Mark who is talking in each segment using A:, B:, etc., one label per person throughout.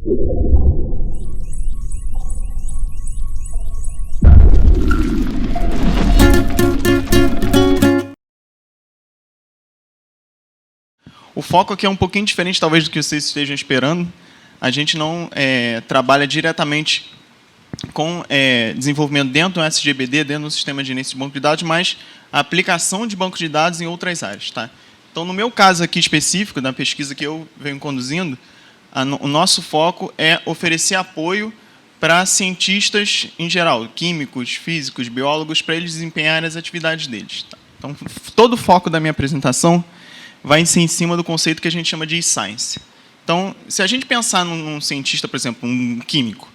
A: O foco aqui é um pouquinho diferente, talvez, do que vocês estejam esperando. A gente não trabalha diretamente com desenvolvimento dentro do SGBD, dentro do sistema de gerência de banco de dados, mas a aplicação de banco de dados em outras áreas. Tá? Então, no meu caso aqui específico, da pesquisa que eu venho conduzindo, o nosso foco é oferecer apoio para cientistas em geral, químicos, físicos, biólogos, para eles desempenharem as atividades deles. Tá? Então, todo o foco da minha apresentação vai ser em cima do conceito que a gente chama de e-science. Então, se a gente pensar num cientista, por exemplo, um químico,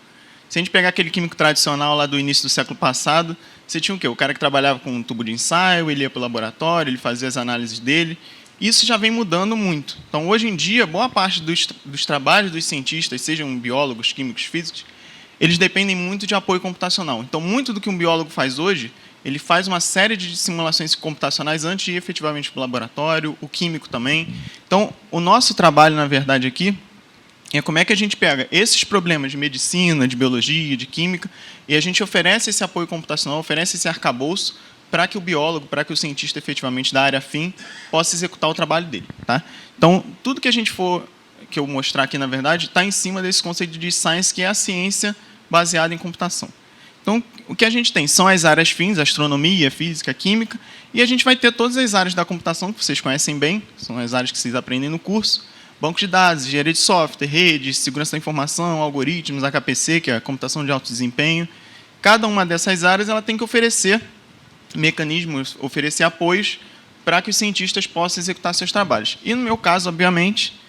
A: se a gente pegar aquele químico tradicional lá do início do século passado, você tinha o quê? O cara que trabalhava com um tubo de ensaio, ele ia para o laboratório, ele fazia as análises dele. Isso já vem mudando muito. Então, hoje em dia, boa parte dos trabalhos dos cientistas, sejam biólogos, químicos, físicos, eles dependem muito de apoio computacional. Então, muito do que um biólogo faz hoje, ele faz uma série de simulações computacionais antes de ir efetivamente para o laboratório, o químico também. Então, o nosso trabalho, na verdade, aqui, é como é que a gente pega esses problemas de medicina, de biologia, de química, e a gente oferece esse apoio computacional, oferece esse arcabouço para que o biólogo, para que o cientista efetivamente da área afim possa executar o trabalho dele. Tá? Então, tudo que a gente que eu mostrar aqui, na verdade, está em cima desse conceito de science, que é a ciência baseada em computação. Então, o que a gente tem são as áreas fins, astronomia, física, química, e a gente vai ter todas as áreas da computação que vocês conhecem bem, são as áreas que vocês aprendem no curso, banco de dados, engenharia de software, redes, segurança da informação, algoritmos, HPC, que é a computação de alto desempenho. Cada uma dessas áreas ela tem que oferecer mecanismos, oferecer apoios para que os cientistas possam executar seus trabalhos. E, no meu caso, obviamente,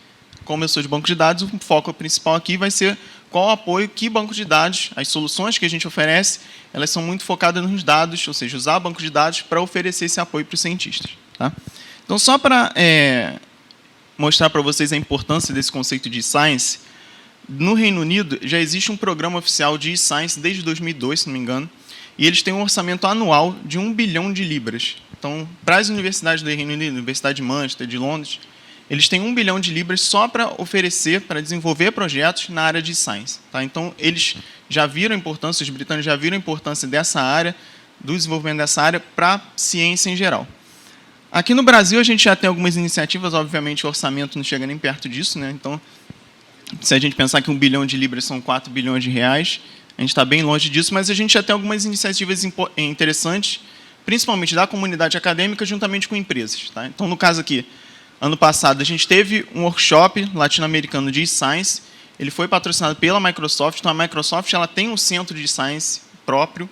A: como eu sou de banco de dados, o foco principal aqui vai ser qual o apoio que banco de dados, as soluções que a gente oferece, elas são muito focadas nos dados, ou seja, usar banco de dados para oferecer esse apoio para os cientistas. Tá? Então, só para mostrar para vocês a importância desse conceito de science, no Reino Unido já existe um programa oficial de science desde 2002, se não me engano, e eles têm um orçamento anual de 1 bilhão de libras. Então, para as universidades do Reino Unido, Universidade de Manchester, de Londres, eles têm 1 bilhão de libras só para oferecer, para desenvolver projetos na área de science. Tá? Então, eles já viram a importância, os britânicos já viram a importância dessa área, do desenvolvimento dessa área para a ciência em geral. Aqui no Brasil, a gente já tem algumas iniciativas, obviamente o orçamento não chega nem perto disso, né? Então, se a gente pensar que 1 bilhão de libras são 4 bilhões de reais, a gente está bem longe disso, mas a gente já tem algumas iniciativas interessantes, principalmente da comunidade acadêmica, juntamente com empresas. Tá? Então, no caso aqui, ano passado, a gente teve um workshop latino-americano de e-science, ele foi patrocinado pela Microsoft, então a Microsoft ela tem um centro de science próprio,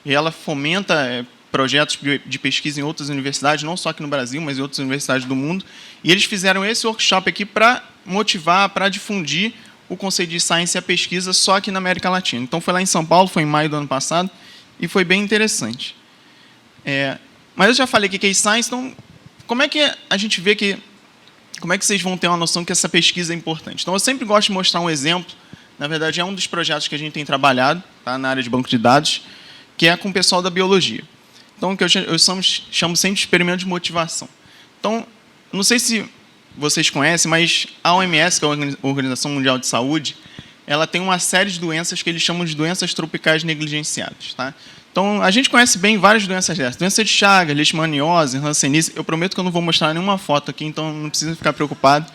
A: e ela fomenta projetos de pesquisa em outras universidades, não só aqui no Brasil, mas em outras universidades do mundo, e eles fizeram esse workshop aqui para motivar, para difundir o conceito de science e a pesquisa só aqui na América Latina. Então, foi lá em São Paulo, foi em maio do ano passado, e foi bem interessante. Mas eu já falei que é e-science, então, como é que a gente vê que... Como é que vocês vão ter uma noção que essa pesquisa é importante? Então, eu sempre gosto de mostrar um exemplo, na verdade, é um dos projetos que a gente tem trabalhado, tá, na área de banco de dados, que é com o pessoal da biologia. Então, o que eu chamo sempre de experimento de motivação. Então, não sei se vocês conhecem, mas a OMS, que é a Organização Mundial de Saúde, ela tem uma série de doenças que eles chamam de doenças tropicais negligenciadas. Tá? Então, a gente conhece bem várias doenças dessas. Doença de Chagas, leishmaniose, hanseníase. Eu prometo que eu não vou mostrar nenhuma foto aqui, então não precisa ficar preocupado.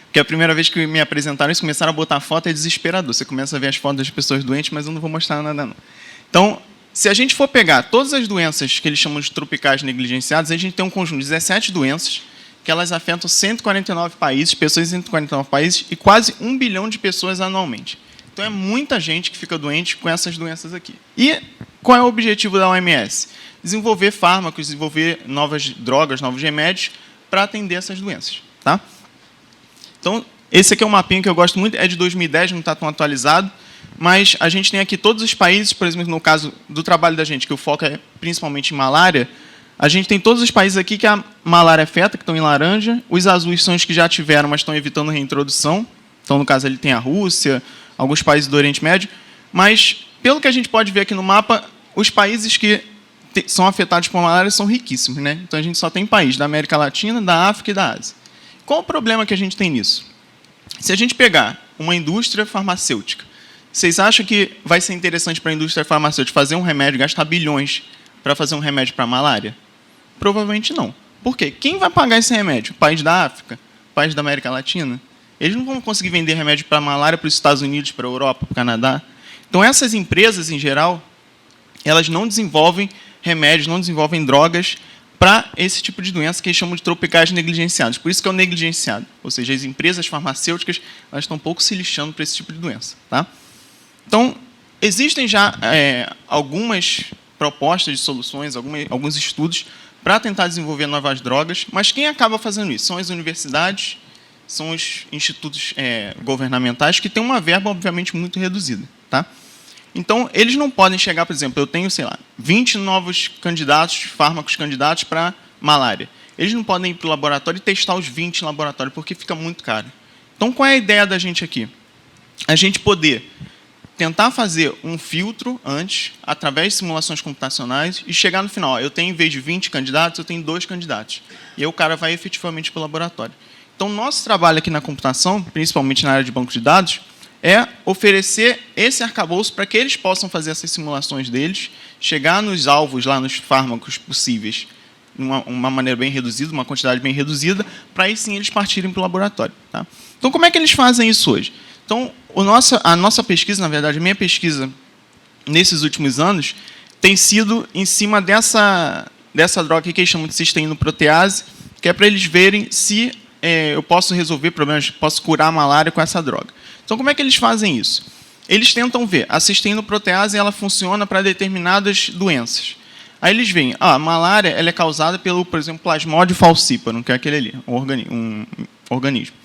A: Porque a primeira vez que me apresentaram isso, começaram a botar foto, é desesperador. Você começa a ver as fotos das pessoas doentes, mas eu não vou mostrar nada, não. Então, se a gente for pegar todas as doenças que eles chamam de tropicais negligenciadas, a gente tem um conjunto de 17 doenças que elas afetam 149 países, pessoas em 149 países, e quase 1 bilhão de pessoas anualmente. Então, é muita gente que fica doente com essas doenças aqui. E qual é o objetivo da OMS? Desenvolver fármacos, desenvolver novas drogas, novos remédios para atender essas doenças. Tá? Então, esse aqui é um mapinha que eu gosto muito, é de 2010, não está tão atualizado, mas a gente tem aqui todos os países, por exemplo, no caso do trabalho da gente, que o foco é principalmente em malária, a gente tem todos os países aqui que a malária afeta, que estão em laranja, os azuis são os que já tiveram, mas estão evitando reintrodução, então, no caso, ali tem a Rússia, alguns países do Oriente Médio, mas, pelo que a gente pode ver aqui no mapa, os países que são afetados por malária são riquíssimos, né? Então, a gente só tem países da América Latina, da África e da Ásia. Qual o problema que a gente tem nisso? Se a gente pegar uma indústria farmacêutica. Vocês acham que vai ser interessante para a indústria farmacêutica fazer um remédio, gastar bilhões para fazer um remédio para a malária? Provavelmente não. Por quê? Quem vai pagar esse remédio? O país da África? O país da América Latina? Eles não vão conseguir vender remédio para a malária para os Estados Unidos, para a Europa, para o Canadá. Então, essas empresas, em geral, elas não desenvolvem remédios, não desenvolvem drogas para esse tipo de doença que eles chamam de tropicais negligenciados. Por isso que é o negligenciado. Ou seja, as empresas farmacêuticas elas estão um pouco se lixando para esse tipo de doença. Tá? Então, existem já algumas propostas de soluções, alguns estudos para tentar desenvolver novas drogas, mas quem acaba fazendo isso? São as universidades, são os institutos governamentais que têm uma verba, obviamente, muito reduzida. Tá? Então, eles não podem chegar, por exemplo, eu tenho, sei lá, 20 novos candidatos, fármacos candidatos para malária. Eles não podem ir para o laboratório e testar os 20 em laboratório, porque fica muito caro. Então, qual é a ideia da gente aqui? A gente poder tentar fazer um filtro antes, através de simulações computacionais, e chegar no final. Eu tenho, em vez de 20 candidatos, eu tenho 2 candidatos. E aí o cara vai efetivamente para o laboratório. Então, nosso trabalho aqui na computação, principalmente na área de banco de dados, é oferecer esse arcabouço para que eles possam fazer essas simulações deles, chegar nos alvos, lá nos fármacos possíveis, de uma maneira bem reduzida, uma quantidade bem reduzida, para aí sim eles partirem para o laboratório. Tá? Então, como é que eles fazem isso hoje? Então, a nossa pesquisa, na verdade, a minha pesquisa, nesses últimos anos, tem sido em cima dessa droga que eles chamam de cisteínoprotease, que é para eles verem se eu posso resolver problemas, posso curar a malária com essa droga. Então, como é que eles fazem isso? Eles tentam ver. A cisteínoprotease ela funciona para determinadas doenças. Aí eles veem, a malária ela é causada pelo, por exemplo, Plasmodium falciparum, que é aquele ali, um organismo.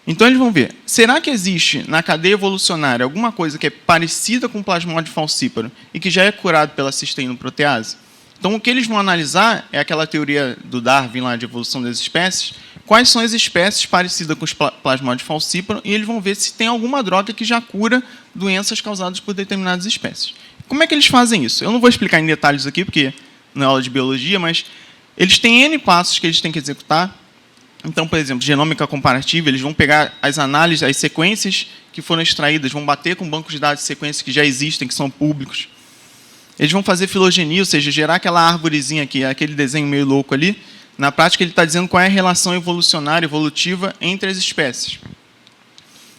A: Então, eles vão ver, será que existe na cadeia evolucionária alguma coisa que é parecida com o Plasmodium falciparum e que já é curado pela cisteínoprotease? Então, o que eles vão analisar é aquela teoria do Darwin lá de evolução das espécies, quais são as espécies parecidas com os Plasmodium falciparum, e eles vão ver se tem alguma droga que já cura doenças causadas por determinadas espécies. Como é que eles fazem isso? Eu não vou explicar em detalhes aqui, porque não é aula de biologia, mas eles têm N passos que eles têm que executar. Então, por exemplo, genômica comparativa, eles vão pegar as análises, as sequências que foram extraídas, vão bater com bancos de dados de sequências que já existem, que são públicos. Eles vão fazer filogenia, ou seja, gerar aquela árvorezinha aqui, aquele desenho meio louco ali. Na prática, ele está dizendo qual é a relação evolucionária, evolutiva, entre as espécies.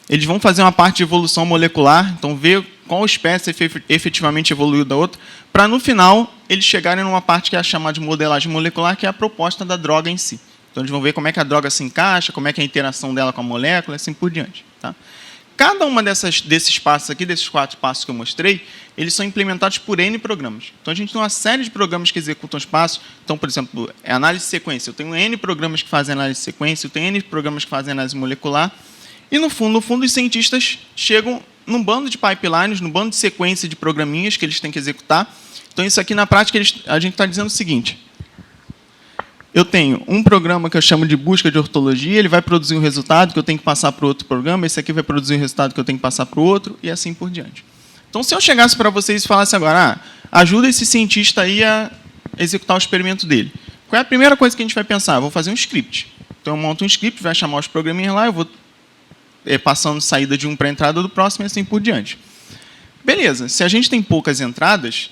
A: Eles vão fazer uma parte de evolução molecular, então ver qual espécie efetivamente evoluiu da outra, para, no final, eles chegarem numa parte que é chamada de modelagem molecular, que é a proposta da droga em si. Então, eles vão ver como é que a droga se encaixa, como é que é a interação dela com a molécula, e assim por diante. Tá? Cada uma desses passos aqui, desses 4 passos que eu mostrei, eles são implementados por N programas. Então, a gente tem uma série de programas que executam os passos. Então, por exemplo, análise de sequência. Eu tenho N programas que fazem análise de sequência, eu tenho N programas que fazem análise molecular. E, no fundo, os cientistas chegam num bando de pipelines, num bando de sequência de programinhas que eles têm que executar. Então, isso aqui, na prática, a gente está dizendo o seguinte. Eu tenho um programa que eu chamo de busca de ortologia, ele vai produzir um resultado que eu tenho que passar para o outro programa, esse aqui vai produzir um resultado que eu tenho que passar para o outro, e assim por diante. Então, se eu chegasse para vocês e falasse agora, ajuda esse cientista aí a executar o experimento dele. Qual é a primeira coisa que a gente vai pensar? Eu vou fazer um script. Então, eu monto um script, vai chamar os programinhas lá, eu vou passando saída de um para a entrada do próximo, e assim por diante. Beleza, se a gente tem poucas entradas,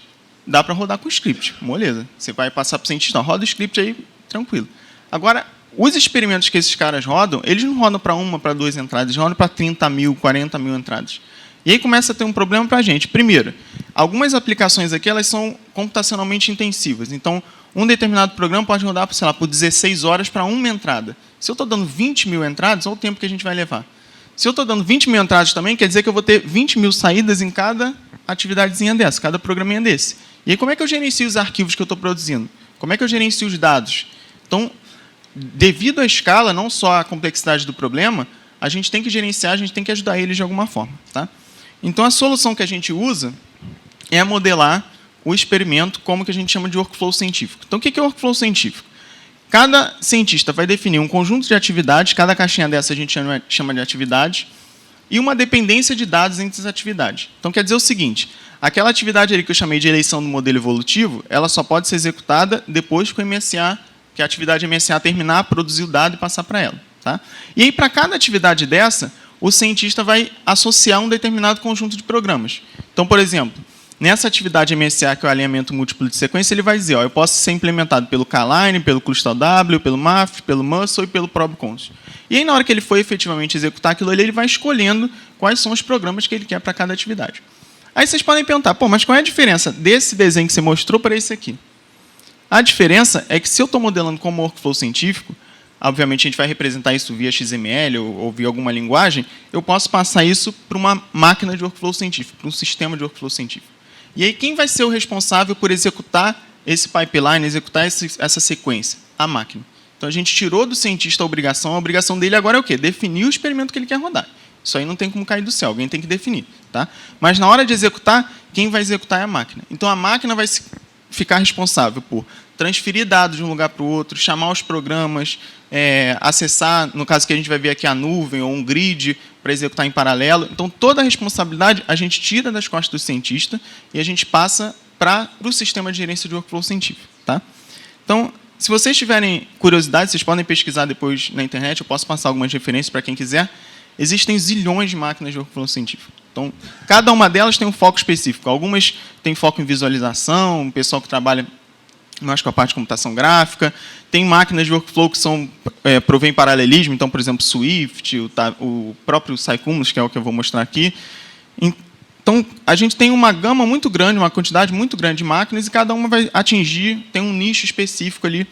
A: dá para rodar com o script. Beleza, você vai passar para o cientista, roda o script aí, tranquilo. Agora, os experimentos que esses caras rodam, eles não rodam para 1, para 2 entradas, eles rodam para 30 mil, 40 mil entradas. E aí começa a ter um problema para a gente. Primeiro, algumas aplicações aqui elas são computacionalmente intensivas. Então, um determinado programa pode rodar, sei lá, por 16 horas para uma entrada. Se eu estou dando 20 mil entradas, olha o tempo que a gente vai levar. Se eu estou dando 20 mil entradas também, quer dizer que eu vou ter 20 mil saídas em cada atividadezinha dessa, cada programinha desse. E aí, como é que eu gerencio os arquivos que eu estou produzindo? Como é que eu gerencio os dados? Então, devido à escala, não só à complexidade do problema, a gente tem que gerenciar, a gente tem que ajudar eles de alguma forma. Tá? Então, a solução que a gente usa é modelar o experimento como que a gente chama de workflow científico. Então, o que é workflow científico? Cada cientista vai definir um conjunto de atividades, cada caixinha dessa a gente chama de atividade, e uma dependência de dados entre as atividades. Então, quer dizer o seguinte, aquela atividade ali que eu chamei de eleição do modelo evolutivo, ela só pode ser executada depois que o MSA, que a atividade MSA terminar, produzir o dado e passar para ela. Tá? E aí, para cada atividade dessa, o cientista vai associar um determinado conjunto de programas. Então, por exemplo, nessa atividade MSA, que é o alinhamento múltiplo de sequência, ele vai dizer, ó, eu posso ser implementado pelo K-Line, pelo ClustalW, pelo MAF, pelo Muscle e pelo ProbCons. E aí, na hora que ele for efetivamente executar aquilo ali, ele vai escolhendo quais são os programas que ele quer para cada atividade. Aí vocês podem perguntar, pô, mas qual é a diferença desse desenho que você mostrou para esse aqui? A diferença é que se eu estou modelando como workflow científico, obviamente a gente vai representar isso via XML ou via alguma linguagem, eu posso passar isso para uma máquina de workflow científico, para um sistema de workflow científico. E aí quem vai ser o responsável por executar esse pipeline, executar essa sequência? A máquina. Então a gente tirou do cientista a obrigação dele agora é o quê? Definir o experimento que ele quer rodar. Isso aí não tem como cair do céu, alguém tem que definir. Tá? Mas na hora de executar, quem vai executar é a máquina. Então a máquina vai ficar responsável por transferir dados de um lugar para o outro, chamar os programas, acessar, no caso que a gente vai ver aqui, a nuvem ou um grid para executar em paralelo. Então toda a responsabilidade a gente tira das costas do cientista e a gente passa para o sistema de gerência de workflow científico. Tá? Então, se vocês tiverem curiosidade, vocês podem pesquisar depois na internet, eu posso passar algumas referências para quem quiser. Existem zilhões de máquinas de workflow científico. Então, cada uma delas tem um foco específico. Algumas têm foco em visualização, o pessoal que trabalha mais com a parte de computação gráfica. Tem máquinas de workflow que provêm paralelismo, então, por exemplo, Swift, o próprio Cycumulus, que é o que eu vou mostrar aqui. Então, a gente tem uma gama muito grande, uma quantidade muito grande de máquinas, e cada uma vai atingir, tem um nicho específico ali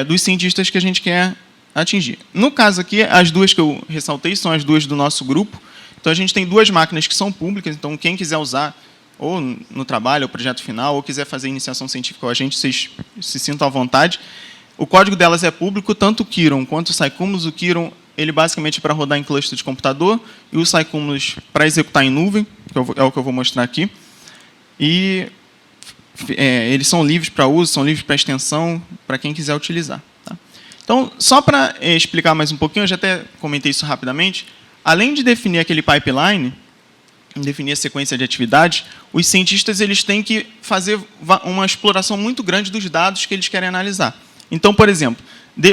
A: dos cientistas que a gente quer atingir. No caso aqui, as duas que eu ressaltei são as duas do nosso grupo. Então, a gente tem duas máquinas que são públicas, então quem quiser usar, ou no trabalho, ou projeto final, ou quiser fazer iniciação científica com a gente, vocês se sintam à vontade. O código delas é público, tanto o Kiron quanto o Cycumulus. O Kiron, ele basicamente é para rodar em cluster de computador, e o Cycumulus para executar em nuvem, que é o que eu vou mostrar aqui. E eles são livres para uso, são livres para extensão, para quem quiser utilizar. Tá? Então, só para explicar mais um pouquinho, eu já até comentei isso rapidamente, além de definir aquele pipeline, definir a sequência de atividades, os cientistas eles têm que fazer uma exploração muito grande dos dados que eles querem analisar. Então, por exemplo,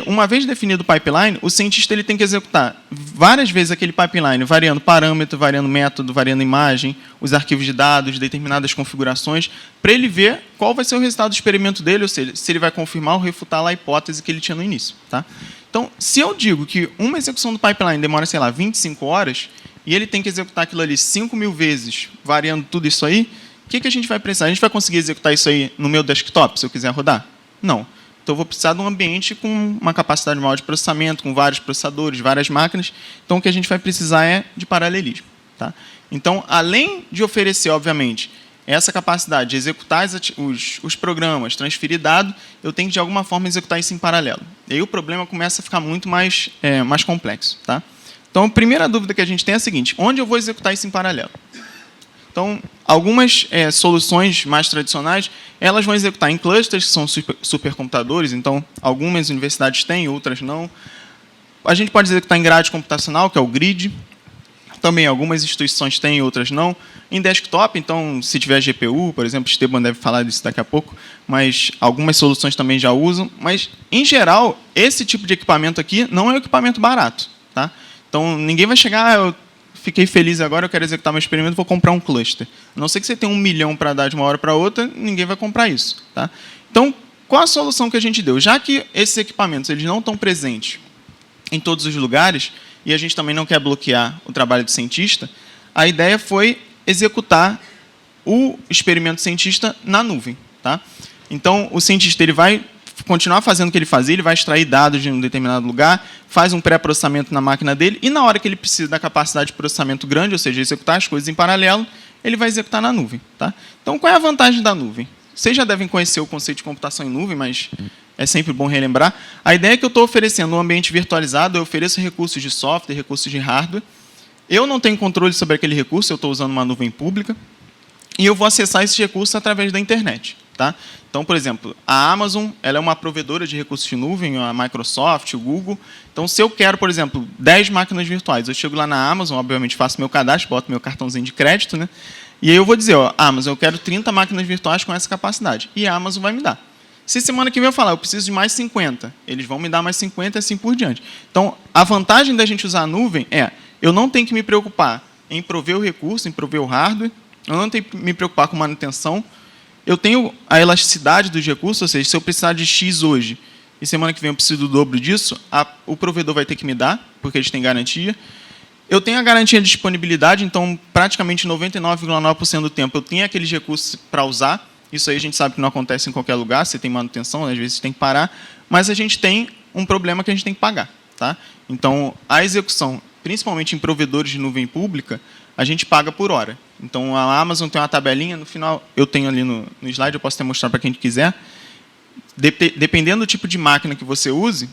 A: uma vez definido o pipeline, o cientista ele tem que executar várias vezes aquele pipeline, variando parâmetro, variando método, variando imagem, os arquivos de dados, determinadas configurações, para ele ver qual vai ser o resultado do experimento dele, ou seja, se ele vai confirmar ou refutar lá a hipótese que ele tinha no início. Tá? Então, se eu digo que uma execução do pipeline demora, sei lá, 25 horas, e ele tem que executar aquilo ali 5.000 vezes, variando tudo isso aí, o que a gente vai precisar? A gente vai conseguir executar isso aí no meu desktop, se eu quiser rodar? Não. Então, eu vou precisar de um ambiente com uma capacidade maior de processamento, com vários processadores, várias máquinas. Então, o que a gente vai precisar é de paralelismo. Tá? Então, além de oferecer, obviamente, essa capacidade de executar os programas, transferir dado, eu tenho que, de alguma forma, executar isso em paralelo. E aí o problema começa a ficar muito mais complexo. Tá? Então, a primeira dúvida que a gente tem é a seguinte: onde eu vou executar isso em paralelo? Então, algumas soluções mais tradicionais, elas vão executar em clusters, que são supercomputadores. Então, algumas universidades têm, outras não. A gente pode executar em grade computacional, que é o grid. Também algumas instituições têm, outras não. Em desktop, então, se tiver GPU, por exemplo, o Esteban deve falar disso daqui a pouco, mas algumas soluções também já usam. Mas, em geral, esse tipo de equipamento aqui não é um equipamento barato. Tá? Então, ninguém vai chegar, eu fiquei feliz agora, eu quero executar meu experimento, vou comprar um cluster. A não ser que você tenha 1 milhão para dar de uma hora para outra, ninguém vai comprar isso. Tá? Então, qual a solução que a gente deu? Já que esses equipamentos eles não estão presentes em todos os lugares, e a gente também não quer bloquear o trabalho do cientista, a ideia foi executar o experimento cientista na nuvem. Tá? Então, o cientista ele vai continuar fazendo o que ele fazia, ele vai extrair dados de um determinado lugar, faz um pré-processamento na máquina dele, e na hora que ele precisa da capacidade de processamento grande, ou seja, executar as coisas em paralelo, ele vai executar na nuvem. Tá? Então, qual é a vantagem da nuvem? Vocês já devem conhecer o conceito de computação em nuvem, mas é sempre bom relembrar. A ideia é que eu estou oferecendo um ambiente virtualizado, eu ofereço recursos de software, recursos de hardware, eu não tenho controle sobre aquele recurso, eu estou usando uma nuvem pública, e eu vou acessar esses recursos através da internet. Tá? Então, por exemplo, a Amazon ela é uma provedora de recursos de nuvem, a Microsoft, o Google. Então, se eu quero, por exemplo, 10 máquinas virtuais, eu chego lá na Amazon, obviamente faço meu cadastro, boto meu cartãozinho de crédito, né? E aí eu vou dizer, ó, Amazon, eu quero 30 máquinas virtuais com essa capacidade. E a Amazon vai me dar. Se semana que vem eu falar, eu preciso de mais 50, eles vão me dar mais 50 e assim por diante. Então, a vantagem da gente usar a nuvem é, eu não tenho que me preocupar em prover o recurso, em prover o hardware, eu não tenho que me preocupar com manutenção, eu tenho a elasticidade dos recursos, ou seja, se eu precisar de X hoje e semana que vem eu preciso do dobro disso, o provedor vai ter que me dar, porque eles têm garantia. Eu tenho a garantia de disponibilidade, então praticamente 99,9% do tempo eu tenho aqueles recursos para usar. Isso aí a gente sabe que não acontece em qualquer lugar, você tem manutenção, às vezes você tem que parar, mas a gente tem um problema que a gente tem que pagar. Tá? Então, a execução, principalmente em provedores de nuvem pública, a gente paga por hora. Então, a Amazon tem uma tabelinha, no final eu tenho ali no slide, eu posso até mostrar para quem quiser. Dependendo do tipo de máquina que você use,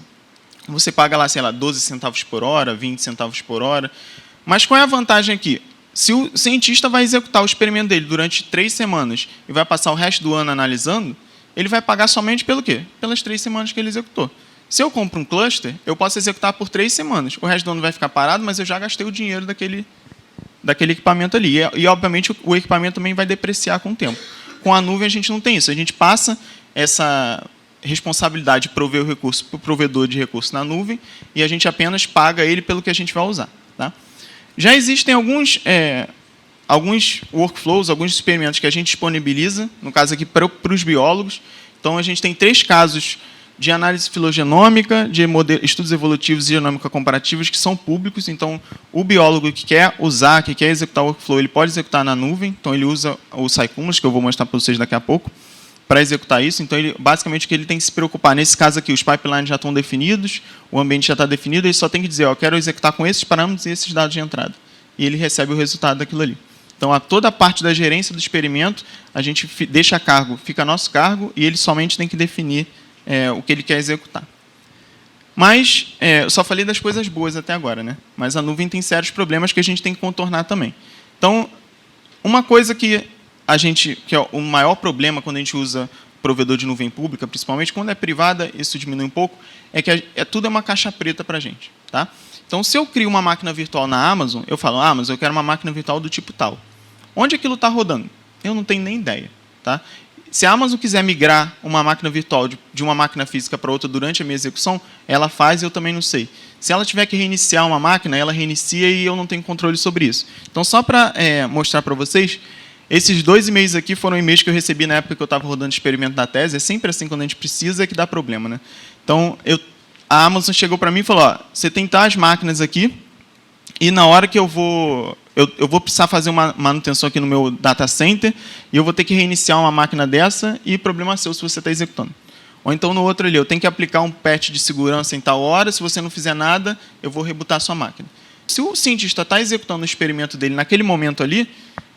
A: você paga lá, sei lá, 12 centavos por hora, 20 centavos por hora. Mas qual é a vantagem aqui? Se o cientista vai executar o experimento dele durante 3 semanas e vai passar o resto do ano analisando, ele vai pagar somente pelo quê? Pelas 3 semanas que ele executou. Se eu compro um cluster, eu posso executar por 3 semanas. O resto do ano vai ficar parado, mas eu já gastei o dinheiro daquele equipamento ali. E, obviamente, o equipamento também vai depreciar com o tempo. Com a nuvem, a gente não tem isso. A gente passa essa responsabilidade de prover o recurso para o provedor de recurso na nuvem e a gente apenas paga ele pelo que a gente vai usar. Tá? Já existem alguns workflows, alguns experimentos que a gente disponibiliza, no caso aqui para os biólogos. Então, a gente tem 3 casos de análise filogenômica, de estudos evolutivos e genômica comparativos, que são públicos. Então, o biólogo que quer usar, que quer executar o workflow, ele pode executar na nuvem. Então, ele usa o Scicumulus, que eu vou mostrar para vocês daqui a pouco, para executar isso. Então, basicamente, o que ele tem que se preocupar, nesse caso aqui, os pipelines já estão definidos, o ambiente já está definido, ele só tem que dizer, eu quero executar com esses parâmetros e esses dados de entrada. E ele recebe o resultado daquilo ali. Então, toda a parte da gerência do experimento, a gente deixa a cargo, fica a nosso cargo, e ele somente tem que definir o que ele quer executar. Mas, eu só falei das coisas boas até agora, né? Mas a nuvem tem sérios problemas que a gente tem que contornar também. Então, uma coisa que é o maior problema quando a gente usa provedor de nuvem pública, principalmente quando é privada, isso diminui um pouco, é que tudo é uma caixa preta para a gente. Tá? Então, se eu crio uma máquina virtual na Amazon, eu falo, Amazon, eu quero uma máquina virtual do tipo tal. Onde aquilo está rodando? Eu não tenho nem ideia. Tá? Se a Amazon quiser migrar uma máquina virtual de uma máquina física para outra durante a minha execução, ela faz e eu também não sei. Se ela tiver que reiniciar uma máquina, ela reinicia e eu não tenho controle sobre isso. Então, só para mostrar para vocês, esses 2 e-mails aqui foram e-mails que eu recebi na época que eu estava rodando o experimento da tese. É sempre assim, quando a gente precisa, é que dá problema. Né? Então, a Amazon chegou para mim e falou, você tem tais máquinas aqui, e na hora que eu vou precisar fazer uma manutenção aqui no meu data center, e eu vou ter que reiniciar uma máquina dessa, e problema seu se você está executando. Ou então, no outro ali, eu tenho que aplicar um patch de segurança em tal hora, se você não fizer nada, eu vou rebootar a sua máquina. Se o cientista está executando o experimento dele naquele momento ali,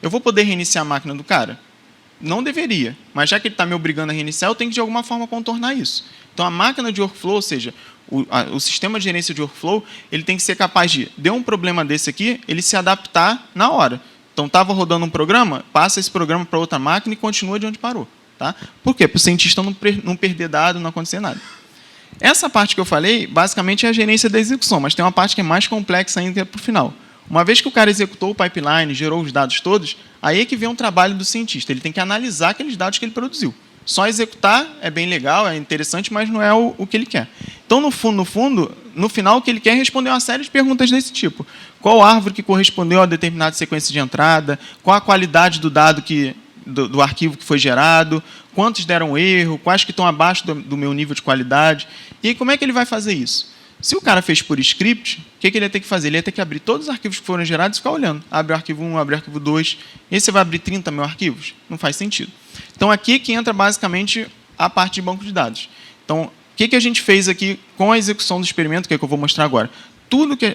A: eu vou poder reiniciar a máquina do cara? Não deveria, mas já que ele está me obrigando a reiniciar, eu tenho que, de alguma forma, contornar isso. Então, a máquina de workflow, ou seja, o sistema de gerência de workflow, ele tem que ser capaz de, deu um problema desse aqui, ele se adaptar na hora. Então, estava rodando um programa, passa esse programa para outra máquina e continua de onde parou. Tá? Por quê? Para o cientista não perder dado, não acontecer nada. Essa parte que eu falei, basicamente, é a gerência da execução, mas tem uma parte que é mais complexa ainda, que é para o final. Uma vez que o cara executou o pipeline, gerou os dados todos, aí é que vem um trabalho do cientista. Ele tem que analisar aqueles dados que ele produziu. Só executar é bem legal, é interessante, mas não é o que ele quer. Então, no fundo, no final, o que ele quer é responder uma série de perguntas desse tipo. Qual árvore que correspondeu a determinada sequência de entrada? Qual a qualidade do dado do arquivo que foi gerado? Quantos deram erro? Quais que estão abaixo do meu nível de qualidade? E aí, como é que ele vai fazer isso? Se o cara fez por script, o que ele ia ter que fazer? Ele ia ter que abrir todos os arquivos que foram gerados e ficar olhando. Abre o arquivo 1, abre o arquivo 2. E aí você vai abrir 30 mil arquivos? Não faz sentido. Então, aqui que entra basicamente a parte de banco de dados. Então, o que a gente fez aqui com a execução do experimento, que é o que eu vou mostrar agora?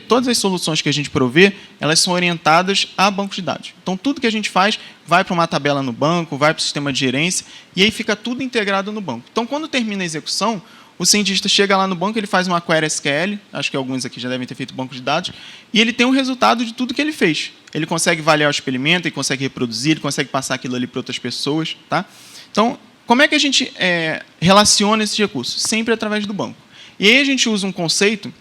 A: Todas as soluções que a gente provê, elas são orientadas a banco de dados. Então, tudo que a gente faz vai para uma tabela no banco, vai para o sistema de gerência, e aí fica tudo integrado no banco. Então, quando termina a execução, o cientista chega lá no banco, ele faz uma query SQL, acho que alguns aqui já devem ter feito banco de dados, e ele tem um resultado de tudo que ele fez. Ele consegue avaliar o experimento, ele consegue reproduzir, ele consegue passar aquilo ali para outras pessoas. Tá? Então, como é que a gente relaciona esses recursos? Sempre através do banco. E aí a gente usa um conceito,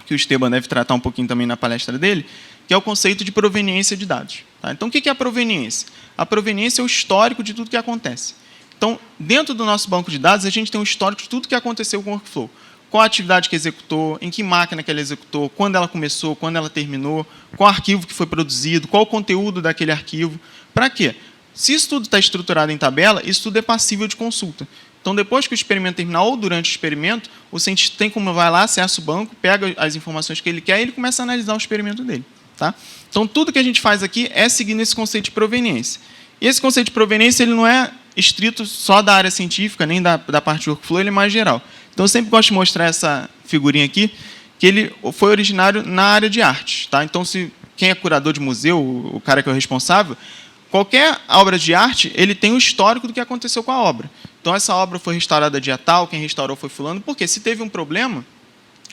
A: que o Esteban deve tratar um pouquinho também na palestra dele, que é o conceito de proveniência de dados. Tá? Então, o que é a proveniência? A proveniência é o histórico de tudo que acontece. Então, dentro do nosso banco de dados, a gente tem um histórico de tudo que aconteceu com o workflow. qual a atividade que executou, em que máquina que ela executou, quando ela começou, quando ela terminou, qual arquivo que foi produzido, qual o conteúdo daquele arquivo. Para quê? Se isso tudo está estruturado em tabela, isso tudo é passível de consulta. Então, depois que o experimento terminar ou durante o experimento, o cientista tem como vai lá, acessa o banco, pega as informações que ele quer e ele começa a analisar o experimento dele. Tá? Então, tudo que a gente faz aqui é seguindo esse conceito de proveniência. E esse conceito de proveniência ele não é estrito só da área científica, nem da parte de workflow, ele é mais geral. Então, eu sempre gosto de mostrar essa figurinha aqui, que ele foi originário na área de arte. Tá? Então, quem é curador de museu, o cara que é o responsável, qualquer obra de arte, ele tem o histórico do que aconteceu com a obra. Então, essa obra foi restaurada dia tal, quem restaurou foi fulano, porque se teve um problema,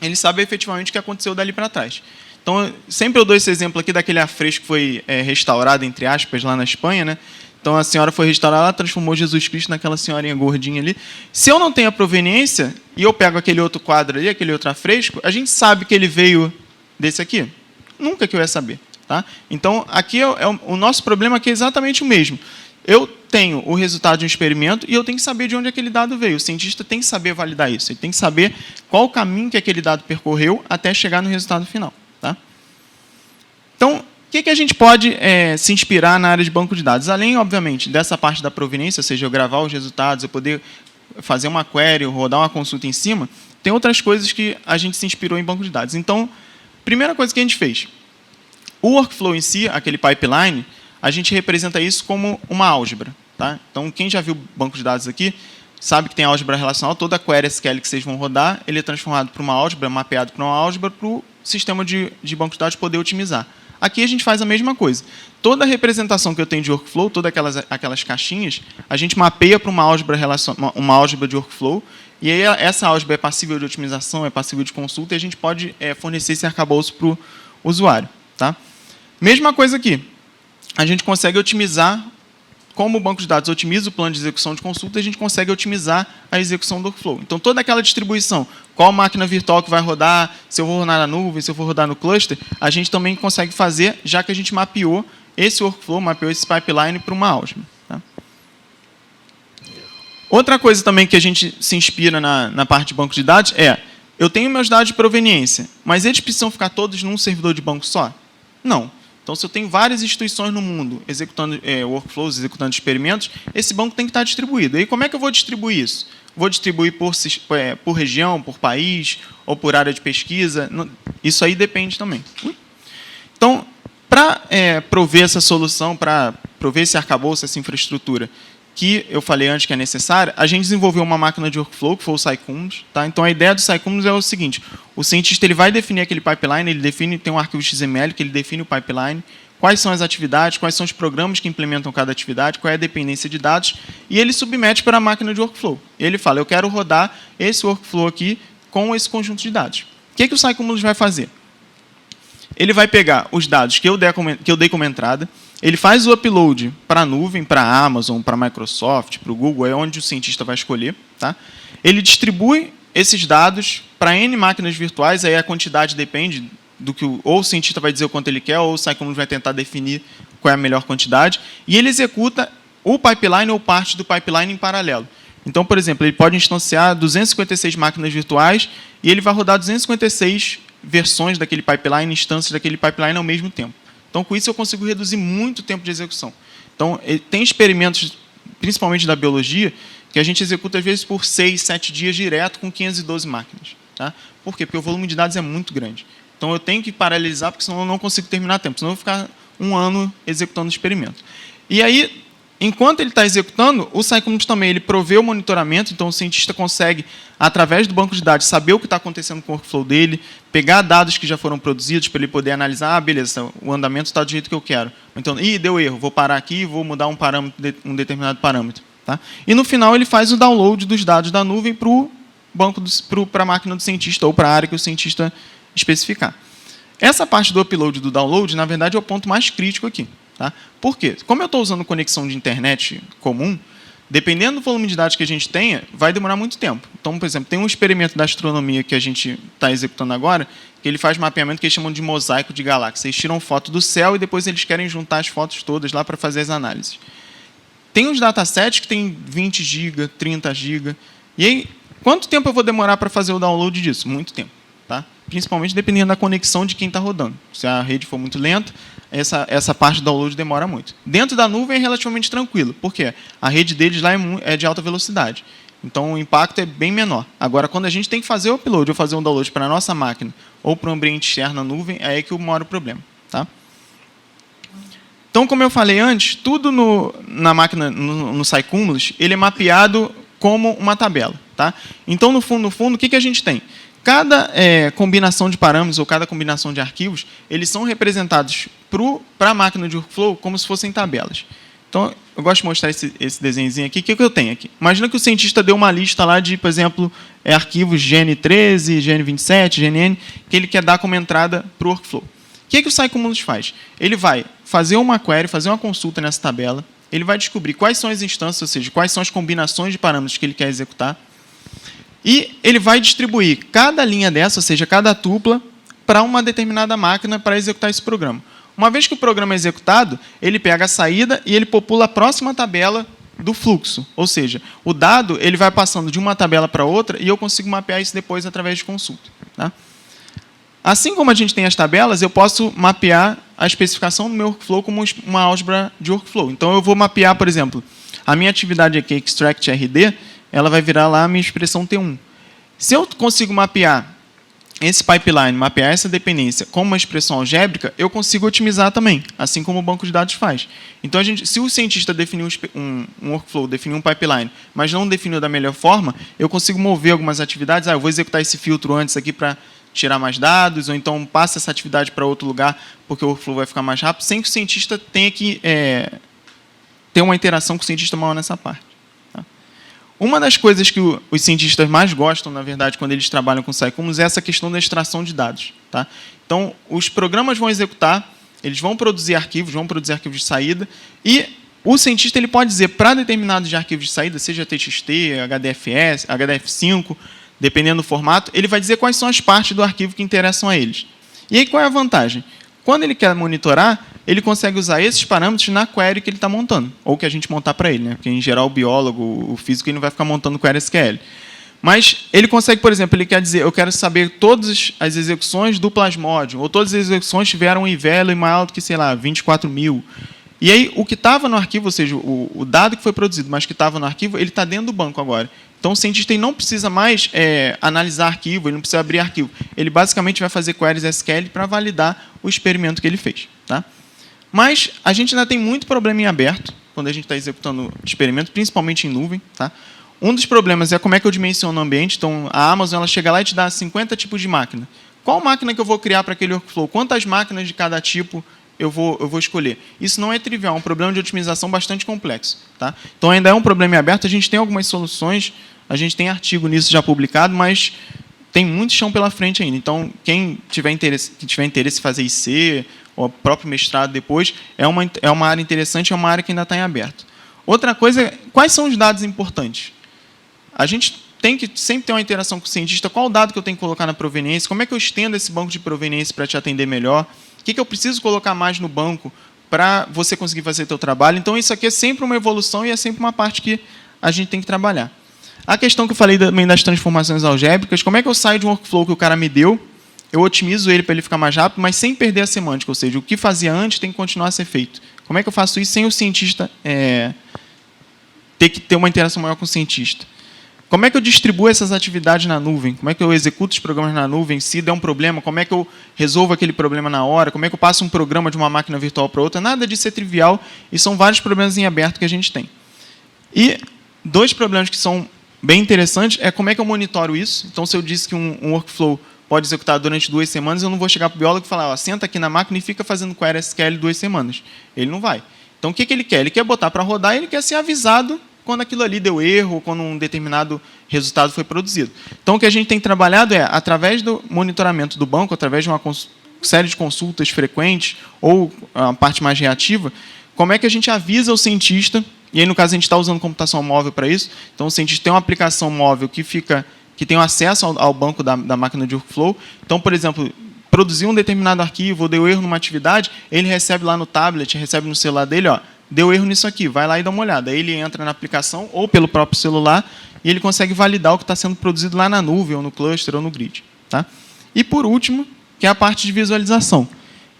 A: ele sabe efetivamente o que aconteceu dali para trás. Então, sempre eu dou esse exemplo aqui daquele afresco que foi restaurado, entre aspas, lá na Espanha, né? Então, a senhora foi restaurada, ela transformou Jesus Cristo naquela senhorinha gordinha ali. Se eu não tenho a proveniência, e eu pego aquele outro quadro ali, aquele outro afresco, a gente sabe que ele veio desse aqui? Nunca que eu ia saber. Tá? Então, aqui o nosso problema aqui é exatamente o mesmo. Eu tenho o resultado de um experimento e eu tenho que saber de onde aquele dado veio. O cientista tem que saber validar isso. Ele tem que saber qual o caminho que aquele dado percorreu até chegar no resultado final. Tá? Então, o que a gente pode se inspirar na área de banco de dados? Além, obviamente, dessa parte da proveniência, ou seja, eu gravar os resultados, eu poder fazer uma query, rodar uma consulta em cima, tem outras coisas que a gente se inspirou em banco de dados. Então, primeira coisa que a gente fez, o workflow em si, aquele pipeline, a gente representa isso como uma álgebra. Tá? Então, quem já viu banco de dados aqui, sabe que tem álgebra relacional, toda a query SQL que vocês vão rodar, ele é transformado para uma álgebra, mapeado para uma álgebra, para o sistema de banco de dados poder otimizar. Aqui a gente faz a mesma coisa. Toda a representação que eu tenho de workflow, todas aquelas caixinhas, a gente mapeia para uma álgebra de workflow, e aí essa álgebra é passível de otimização, é passível de consulta, e a gente pode fornecer esse arcabouço para o usuário. Tá? Mesma coisa aqui. A gente consegue otimizar, como o banco de dados otimiza o plano de execução de consulta, a gente consegue otimizar a execução do workflow. Então, toda aquela distribuição, qual máquina virtual que vai rodar, se eu vou rodar na nuvem, se eu vou rodar no cluster, a gente também consegue fazer, já que a gente mapeou esse workflow, mapeou esse pipeline para uma álgebra. Tá? Outra coisa também que a gente se inspira na parte de banco de dados é, eu tenho meus dados de proveniência, mas eles precisam ficar todos num servidor de banco só? Não. Então, se eu tenho várias instituições no mundo executando workflows, executando experimentos, esse banco tem que estar distribuído. E como é que eu vou distribuir isso? Vou distribuir por região, por país, ou por área de pesquisa? Isso aí depende também. Então, para prover essa solução, para prover esse arcabouço, essa infraestrutura, que eu falei antes que é necessária, a gente desenvolveu uma máquina de workflow, que foi o Scicumulus. Tá? Então, a ideia do Scicumulus é o seguinte, o cientista ele vai definir aquele pipeline, tem um arquivo XML que ele define o pipeline, quais são as atividades, quais são os programas que implementam cada atividade, qual é a dependência de dados, e ele submete para a máquina de workflow. Ele fala, eu quero rodar esse workflow aqui com esse conjunto de dados. O que o Scicumulus vai fazer? Ele vai pegar os dados que eu dei como entrada, ele faz o upload para a nuvem, para a Amazon, para a Microsoft, para o Google, é onde o cientista vai escolher. Tá? Ele distribui esses dados para N máquinas virtuais, aí a quantidade depende do que ou o cientista vai dizer o quanto ele quer, ou o Scicumulus vai tentar definir qual é a melhor quantidade, e ele executa o pipeline ou parte do pipeline em paralelo. Então, por exemplo, ele pode instanciar 256 máquinas virtuais e ele vai rodar 256 versões daquele pipeline, instâncias daquele pipeline ao mesmo tempo. Então, com isso, eu consigo reduzir muito o tempo de execução. Então, tem experimentos, principalmente da biologia, que a gente executa, às vezes, por 6, 7 dias direto com 512 máquinas. Tá? Por quê? Porque o volume de dados é muito grande. Então, eu tenho que paralelizar, porque senão eu não consigo terminar a tempo. Senão eu vou ficar um ano executando o experimento. E aí, enquanto ele está executando, o Scicumulus também ele provê o monitoramento, então o cientista consegue, através do banco de dados, saber o que está acontecendo com o workflow dele, pegar dados que já foram produzidos para ele poder analisar, beleza, o andamento está do jeito que eu quero. Então, deu erro, vou parar aqui e vou mudar um determinado parâmetro. Tá? E no final ele faz o download dos dados da nuvem para a máquina do cientista ou para a área que o cientista especificar. Essa parte do upload e do download, na verdade, é o ponto mais crítico aqui. Tá? Por quê? Como eu estou usando conexão de internet comum, dependendo do volume de dados que a gente tenha, vai demorar muito tempo. Então, por exemplo, tem um experimento da astronomia que a gente está executando agora, que ele faz mapeamento que eles chamam de mosaico de galáxias. Eles tiram foto do céu e depois eles querem juntar as fotos todas lá para fazer as análises. Tem uns datasets que tem 20 GB, 30 GB, e aí Quanto tempo eu vou demorar para fazer o download disso? Muito tempo. Tá? Principalmente dependendo da conexão de quem está rodando. Se a rede for muito lenta, essa parte do download demora muito. Dentro da nuvem é relativamente tranquilo. Por quê? A rede deles lá é de alta velocidade. Então, o impacto é bem menor. Agora, quando a gente tem que fazer o upload ou fazer um download para a nossa máquina ou para um ambiente externo na nuvem, é aí que mora o problema. Tá? Então, como eu falei antes, tudo na máquina, no SciCumulus, ele é mapeado como uma tabela. Tá? Então, no fundo, o que a gente tem? Cada combinação de parâmetros ou cada combinação de arquivos, eles são representados para a máquina de workflow como se fossem tabelas. Então, eu gosto de mostrar esse desenhozinho aqui. O que eu tenho aqui? Imagina que o cientista deu uma lista lá de, por exemplo, arquivos GN13, GN27, GNN, que ele quer dar como entrada para o workflow. O que o SciCumulus faz? Ele vai fazer uma query, fazer uma consulta nessa tabela, ele vai descobrir quais são as instâncias, ou seja, quais são as combinações de parâmetros que ele quer executar, e ele vai distribuir cada linha dessa, ou seja, cada tupla, para uma determinada máquina para executar esse programa. Uma vez que o programa é executado, ele pega a saída e ele popula a próxima tabela do fluxo. Ou seja, o dado ele vai passando de uma tabela para outra e eu consigo mapear isso depois através de consulta. Tá? Assim como a gente tem as tabelas, eu posso mapear a especificação do meu workflow como uma álgebra de workflow. Então, eu vou mapear, por exemplo, a minha atividade aqui, extract RD, ela vai virar lá a minha expressão T1. Se eu consigo mapear esse pipeline, mapear essa dependência como uma expressão algébrica, eu consigo otimizar também, assim como o banco de dados faz. Então, se o cientista definiu um workflow, definiu um pipeline, mas não definiu da melhor forma, eu consigo mover algumas atividades. Eu vou executar esse filtro antes aqui para tirar mais dados, ou então passa essa atividade para outro lugar, porque o workflow vai ficar mais rápido, sem que o cientista tenha que ter uma interação com o cientista maior nessa parte. Uma das coisas que os cientistas mais gostam, na verdade, quando eles trabalham com SciCumulus, é essa questão da extração de dados. Tá? Então, os programas vão executar, eles vão produzir arquivos de saída, e o cientista ele pode dizer para determinados arquivos de saída, seja TXT, HDFS, HDF5, dependendo do formato, ele vai dizer quais são as partes do arquivo que interessam a eles. E aí, qual é a vantagem? Quando ele quer monitorar, ele consegue usar esses parâmetros na query que ele está montando, ou que a gente montar para ele, né? Porque, em geral, o biólogo, o físico, ele não vai ficar montando query SQL. Mas ele consegue, por exemplo, ele quer dizer, eu quero saber todas as execuções do Plasmodium, ou todas as execuções tiveram um I-value maior do que, sei lá, 24.000. E aí, o que estava no arquivo, ou seja, o dado que foi produzido, mas que estava no arquivo, ele está dentro do banco agora. Então, o cientista não precisa mais analisar arquivo, ele não precisa abrir arquivo. Ele, basicamente, vai fazer queries SQL para validar o experimento que ele fez. Tá? Mas a gente ainda tem muito problema em aberto, quando a gente está executando experimento, principalmente em nuvem. Tá? Um dos problemas é como é que eu dimensiono o ambiente. Então, a Amazon ela chega lá e te dá 50 tipos de máquina. Qual máquina que eu vou criar para aquele workflow? Quantas máquinas de cada tipo eu vou escolher? Isso não é trivial, é um problema de otimização bastante complexo. Tá? Então, ainda é um problema em aberto. A gente tem algumas soluções, a gente tem artigo nisso já publicado, mas tem muito chão pela frente ainda. Então, quem tiver interesse em fazer IC, ou o próprio mestrado depois, é uma área interessante, é uma área que ainda está em aberto. Outra coisa é, quais são os dados importantes? A gente tem que sempre ter uma interação com o cientista. Qual o dado que eu tenho que colocar na proveniência? Como é que eu estendo esse banco de proveniência para te atender melhor? O que eu preciso colocar mais no banco para você conseguir fazer o seu trabalho? Então, isso aqui é sempre uma evolução e é sempre uma parte que a gente tem que trabalhar. A questão que eu falei também das transformações algébricas, como é que eu saio de um workflow que o cara me deu, eu otimizo ele para ele ficar mais rápido, mas sem perder a semântica, ou seja, o que fazia antes tem que continuar a ser feito. Como é que eu faço isso sem o cientista ter que ter uma interação maior com o cientista? Como é que eu distribuo essas atividades na nuvem? Como é que eu executo os programas na nuvem? Se der um problema, como é que eu resolvo aquele problema na hora? Como é que eu passo um programa de uma máquina virtual para outra? Nada disso é trivial e são vários problemas em aberto que a gente tem. E dois problemas que são bem interessantes é como é que eu monitoro isso. Então, se eu disse que um workflow pode executar durante 2 semanas, eu não vou chegar para o biólogo e falar, senta aqui na máquina e fica fazendo query SQL 2 semanas. Ele não vai. Então, o que ele quer? Ele quer botar para rodar e ele quer ser avisado quando aquilo ali deu erro, ou quando um determinado resultado foi produzido. Então, o que a gente tem trabalhado é, através do monitoramento do banco, através de uma série de consultas frequentes, ou a parte mais reativa, como é que a gente avisa o cientista, e aí, no caso, a gente está usando computação móvel para isso, então o cientista tem uma aplicação móvel que tem acesso ao banco da máquina de workflow. Então, por exemplo, produziu um determinado arquivo, ou deu erro numa atividade, ele recebe lá no tablet, recebe no celular dele, deu erro nisso aqui, vai lá e dá uma olhada. Aí ele entra na aplicação, ou pelo próprio celular, e ele consegue validar o que está sendo produzido lá na nuvem, ou no cluster, ou no grid. Tá? E, por último, que é a parte de visualização.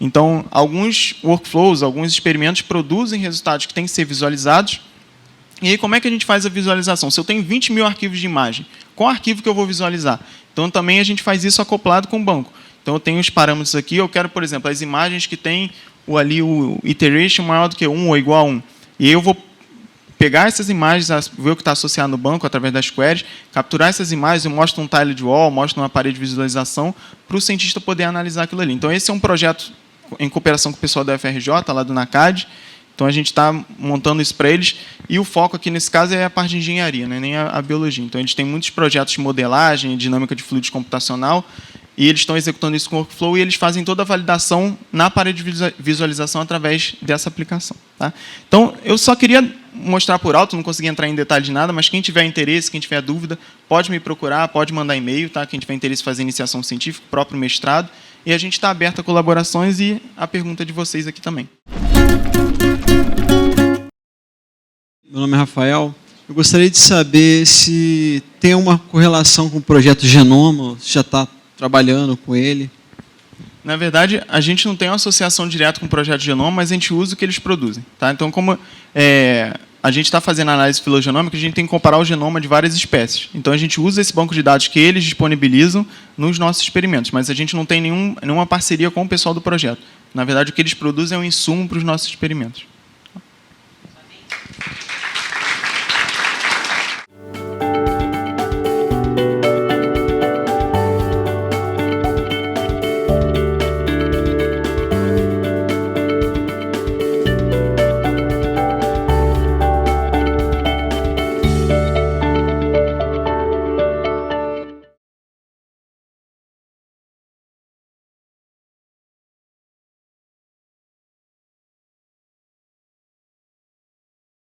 A: Então, alguns workflows, alguns experimentos produzem resultados que têm que ser visualizados. E aí, como é que a gente faz a visualização? Se eu tenho 20 mil arquivos de imagem, qual arquivo que eu vou visualizar? Então, também a gente faz isso acoplado com o banco. Então, eu tenho os parâmetros aqui, eu quero, por exemplo, as imagens que têm ali o iteration maior do que 1 ou igual a 1. E aí eu vou pegar essas imagens, ver o que está associado no banco através das queries, capturar essas imagens, eu mostro um tiled wall, mostro uma parede de visualização, para o cientista poder analisar aquilo ali. Então, esse é um projeto em cooperação com o pessoal da UFRJ, lá do NACAD. Então, a gente está montando isso para eles. E o foco aqui, nesse caso, é a parte de engenharia, né? Nem a biologia. Então, eles têm muitos projetos de modelagem, dinâmica de fluidos computacional, e eles estão executando isso com o workflow, e eles fazem toda a validação na parede de visualização através dessa aplicação. Tá? Então, eu só queria mostrar por alto, não consegui entrar em detalhe de nada, mas quem tiver interesse, quem tiver dúvida, pode me procurar, pode mandar e-mail, tá? Quem tiver interesse em fazer iniciação científica, próprio mestrado, e a gente está aberto a colaborações e a pergunta de vocês aqui também.
B: Meu nome é Rafael. Eu gostaria de saber se tem uma correlação com o projeto Genoma, se já está trabalhando com ele.
A: Na verdade, a gente não tem uma associação direta com o projeto Genoma, mas a gente usa o que eles produzem. Tá? Então, como a gente está fazendo análise filogenômica, a gente tem que comparar o genoma de várias espécies. Então, a gente usa esse banco de dados que eles disponibilizam nos nossos experimentos, mas a gente não tem nenhuma parceria com o pessoal do projeto. Na verdade, o que eles produzem é um insumo para os nossos experimentos.